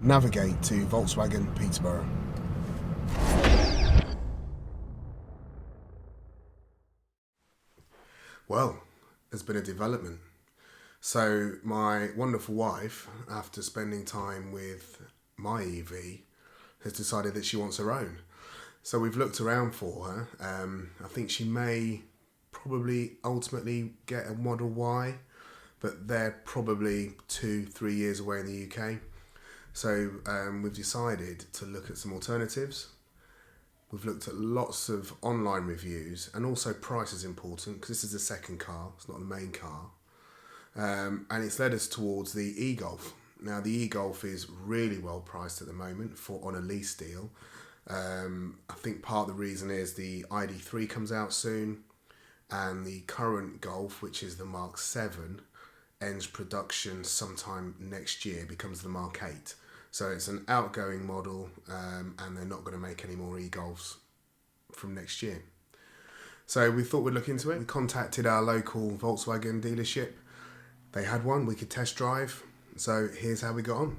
Navigate to Volkswagen Peterborough. Well, there's been a development. So my wonderful wife, after spending time with my EV, has decided that she wants her own. So we've looked around for her. I think she may probably ultimately get a Model Y, but they're probably 2-3 years away in the UK. So we've decided to look at some alternatives. We've looked at lots of online reviews, and also price is important because this is the second car, it's not the main car. And it's led us towards the E-Golf. Now the E-Golf is really well priced at the moment on a lease deal. I think part of the reason is the ID3 comes out soon, and the current Golf, which is the Mark 7, ends production sometime next year, becomes the Mark 8. So it's an outgoing model, and they're not going to make any more E-Golfs from next year. So we thought we'd look into it. We contacted our local Volkswagen dealership. They had one we could test drive. So here's how we got on.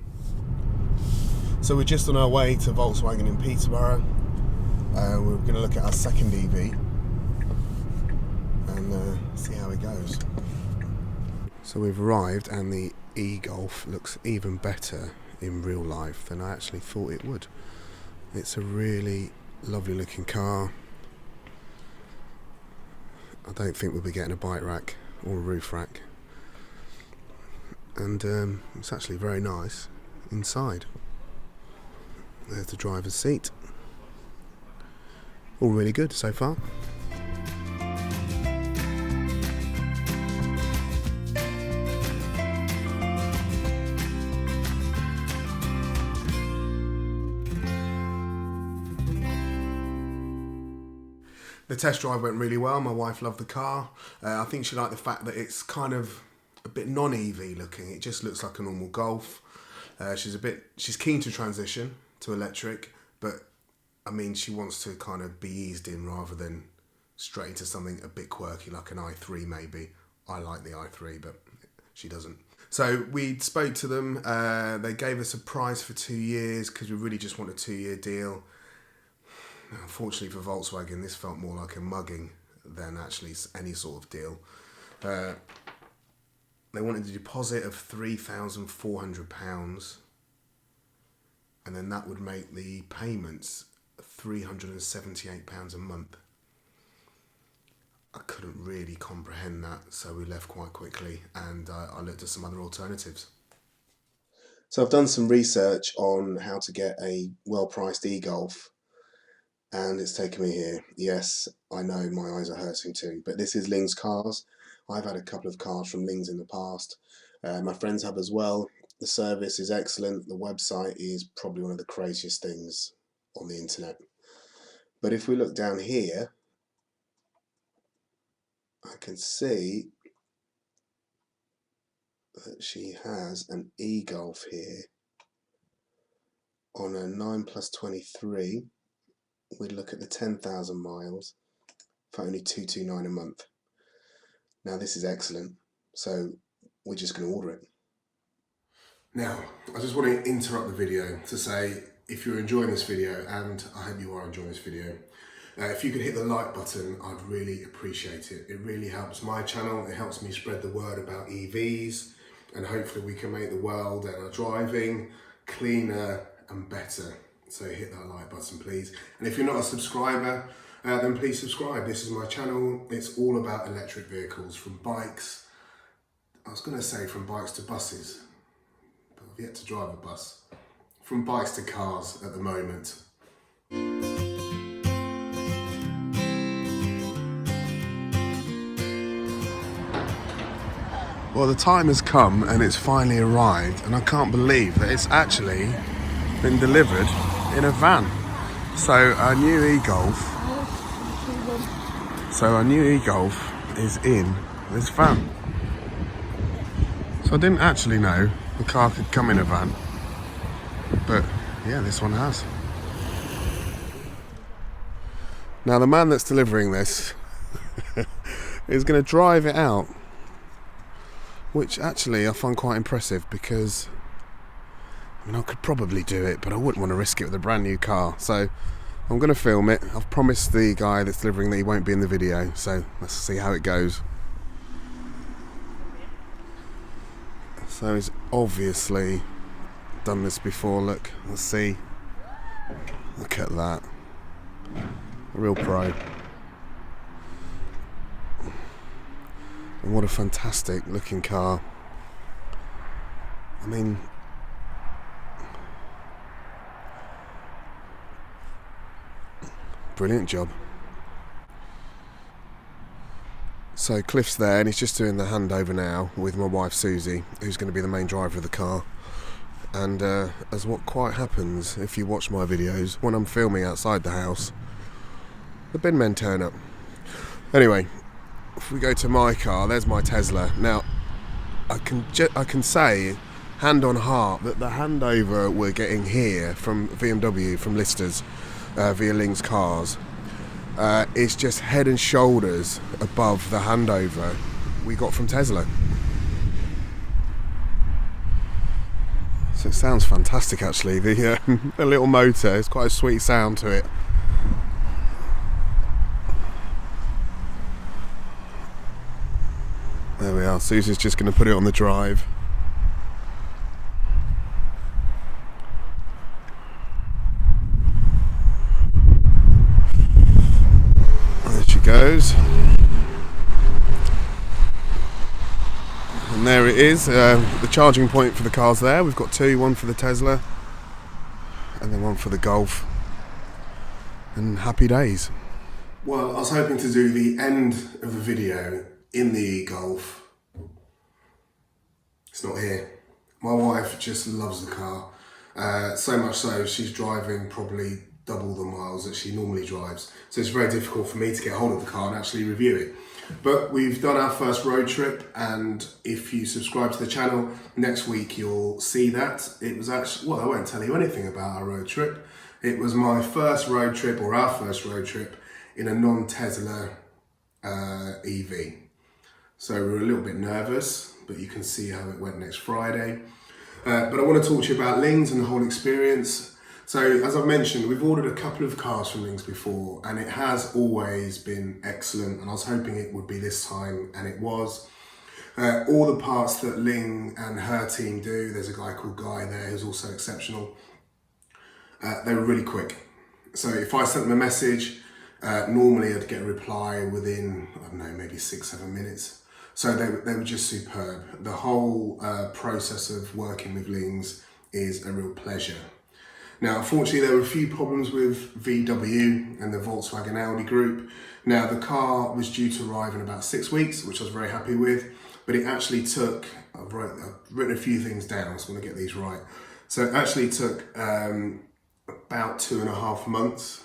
So we're just on our way to Volkswagen in Peterborough. We're going to look at our second EV and see how it goes. So we've arrived, and the E-Golf looks even better in real life than I actually thought it would. It's a really lovely looking car. I don't think we'll be getting a bike rack or a roof rack, and it's actually very nice inside. There's the driver's seat. All really good so far. The test drive went really well. My wife loved the car. I think she liked the fact that it's kind of a bit non-EV looking. It just looks like a normal Golf. She's keen to transition to electric, but I mean, she wants to kind of be eased in rather than straight into something a bit quirky like an i3 maybe. I like the i3, but she doesn't. So we spoke to them. They gave us a price for 2 years because we really just want a 2-year deal. Unfortunately for Volkswagen, this felt more like a mugging than actually any sort of deal. They wanted a deposit of £3,400, and then that would make the payments £378 a month. I couldn't really comprehend that, so we left quite quickly, and I looked at some other alternatives. So I've done some research on how to get a well-priced E-Golf, and it's taken me here. Yes, I know my eyes are hurting too, but this is LINGsCARS. I've had a couple of cars from Lings in the past. My friends have as well. The service is excellent. The website is probably one of the craziest things on the internet. But if we look down here, I can see that she has an E-Golf here on a 9+23. We'd look at the 10,000 miles for only $229 a month. Now this is excellent, so we're just going to order it. Now, I just want to interrupt the video to say, if you're enjoying this video, and I hope you are enjoying this video, if you could hit the like button, I'd really appreciate it. It really helps my channel, it helps me spread the word about EVs, and hopefully we can make the world and our driving cleaner and better. So hit that like button, please. And if you're not a subscriber, then please subscribe. This is my channel. It's all about electric vehicles, from bikes, I was going to say from bikes to buses, but I've yet to drive a bus. From bikes to cars at the moment. Well, the time has come and it's finally arrived, and I can't believe that it's actually been delivered in a van. So our new E-Golf is in this van. So I didn't actually know the car could come in a van, but yeah, this one has. Now the man that's delivering this is going to drive it out, which actually I find quite impressive, because I mean, I could probably do it, but I wouldn't want to risk it with a brand new car. So I'm going to film it. I've promised the guy that's delivering that he won't be in the video. So let's see how it goes. So he's obviously done this before. Look, let's see. Look at that. A real pro. And what a fantastic looking car. I mean, brilliant job. So Cliff's there and he's just doing the handover now with my wife Susie, who's going to be the main driver of the car. And as what quite happens if you watch my videos, when I'm filming outside the house, the bin men turn up. Anyway, if we go to my car, there's my Tesla. Now, I can say, hand on heart, that the handover we're getting here from BMW, from Listers, via LINGsCARS, is just head and shoulders above the handover we got from Tesla. So it sounds fantastic actually, the little motor, it's quite a sweet sound to it. There we are, Susie's just going to put it on the drive. There she goes. And there it is, the charging point for the cars there. We've got two, one for the Tesla and then one for the Golf. And happy days. Well, I was hoping to do the end of the video in the E-Golf. It's not here. My wife just loves the car. So much so, she's driving probably double the miles that she normally drives. So it's very difficult for me to get hold of the car and actually review it. But we've done our first road trip, and if you subscribe to the channel, next week you'll see that. It was actually, well, I won't tell you anything about our road trip. It was my first road trip, or our first road trip, in a non-Tesla EV. So we were a little bit nervous, but you can see how it went next Friday. But I want to talk to you about Lings and the whole experience. So as I've mentioned, we've ordered a couple of cars from Lings before, and it has always been excellent, and I was hoping it would be this time, and it was. All the parts that Ling and her team do, there's a guy called Guy there who's also exceptional. They were really quick. So if I sent them a message, normally I'd get a reply within, I don't know, maybe 6-7 minutes. So they were just superb. The whole process of working with Lings is a real pleasure. Now, unfortunately, there were a few problems with VW and the Volkswagen Audi group. Now, the car was due to arrive in about 6 weeks, which I was very happy with, but it actually took, I've written a few things down, so I want to get these right. So it actually took about 2.5 months.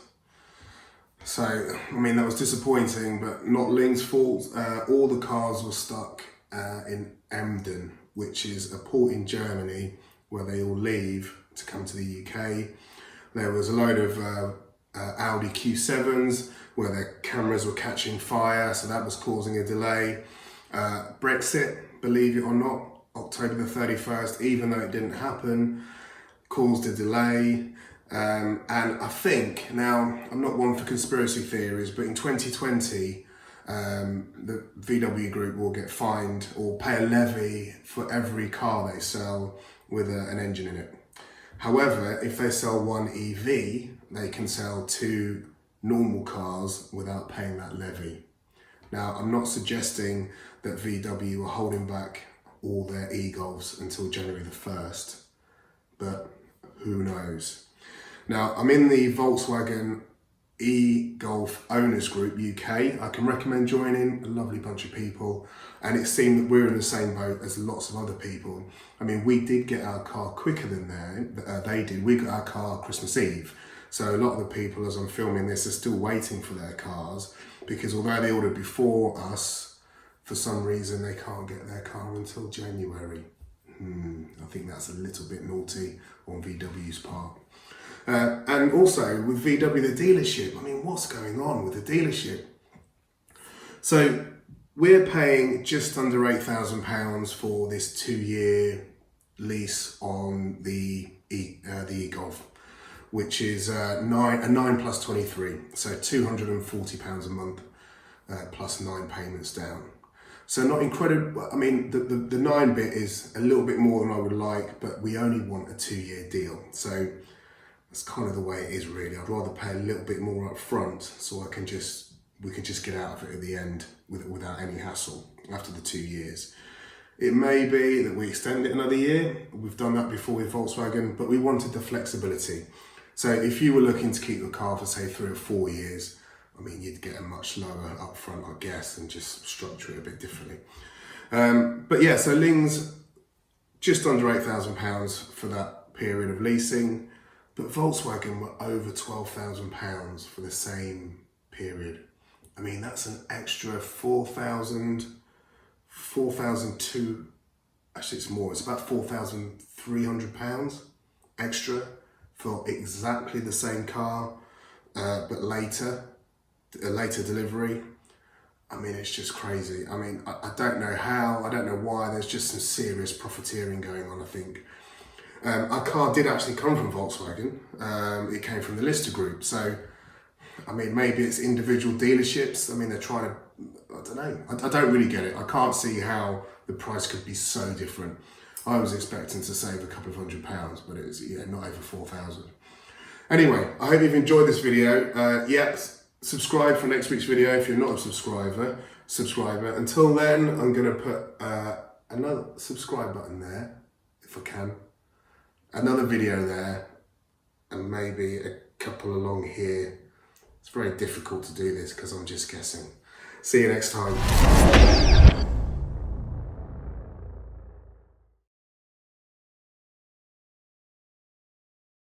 So, I mean, that was disappointing, but not Ling's fault. All the cars were stuck in Emden, which is a port in Germany where they all leave to come to the UK. There was a load of Audi Q7s where their cameras were catching fire, so that was causing a delay. Brexit, believe it or not, October the 31st, even though it didn't happen, caused a delay. And I think, now I'm not one for conspiracy theories, but in 2020, the VW group will get fined or pay a levy for every car they sell with an engine in it. However, if they sell one EV, they can sell 2 normal cars without paying that levy. Now, I'm not suggesting that VW are holding back all their E-Golfs until January the 1st, but who knows? Now, I'm in the Volkswagen E-Golf Owners Group UK. I can recommend joining, a lovely bunch of people, and it seemed that we're in the same boat as lots of other people. I mean, we did get our car quicker than they did. We got our car Christmas Eve. So a lot of the people, as I'm filming this, are still waiting for their cars, because although they ordered before us, for some reason they can't get their car until January. I think that's a little bit naughty on VW's part. And also with VW, the dealership, I mean, what's going on with the dealership? So we're paying just under £8,000 for this 2-year lease on the the E-Golf, which is a 9 plus 23, so £240 a month plus 9 payments down. So not incredible. I mean, the 9 bit is a little bit more than I would like, but we only want a 2-year deal. So that's kind of the way it is really. I'd rather pay a little bit more up front so we can just get out of it at the end without any hassle after the 2 years. It may be that we extend it another year. We've done that before with Volkswagen, but we wanted the flexibility. So if you were looking to keep the car for say 3 or 4 years, I mean, you'd get a much lower upfront, I guess, and just structure it a bit differently. But yeah, so Lings, just under £8,000 for that period of leasing, but Volkswagen were over £12,000 for the same period. I mean, that's an extra £4,200, actually it's more, it's about £4,300 extra for exactly the same car, but later delivery. I mean, it's just crazy. I mean, I don't know how, I don't know why. There's just some serious profiteering going on, I think. Our car did actually come from Volkswagen. It came from the Lister Group. So, I mean, maybe it's individual dealerships. I mean, they're trying to, I don't know. I don't really get it. I can't see how the price could be so different. I was expecting to save a couple of £100, but it was, not over 4,000. Anyway, I hope you've enjoyed this video. Subscribe for next week's video if you're not a subscriber. Until then, I'm going to put another subscribe button there, if I can. Another video there, and maybe a couple along here. It's very difficult to do this because I'm just guessing. See you next time.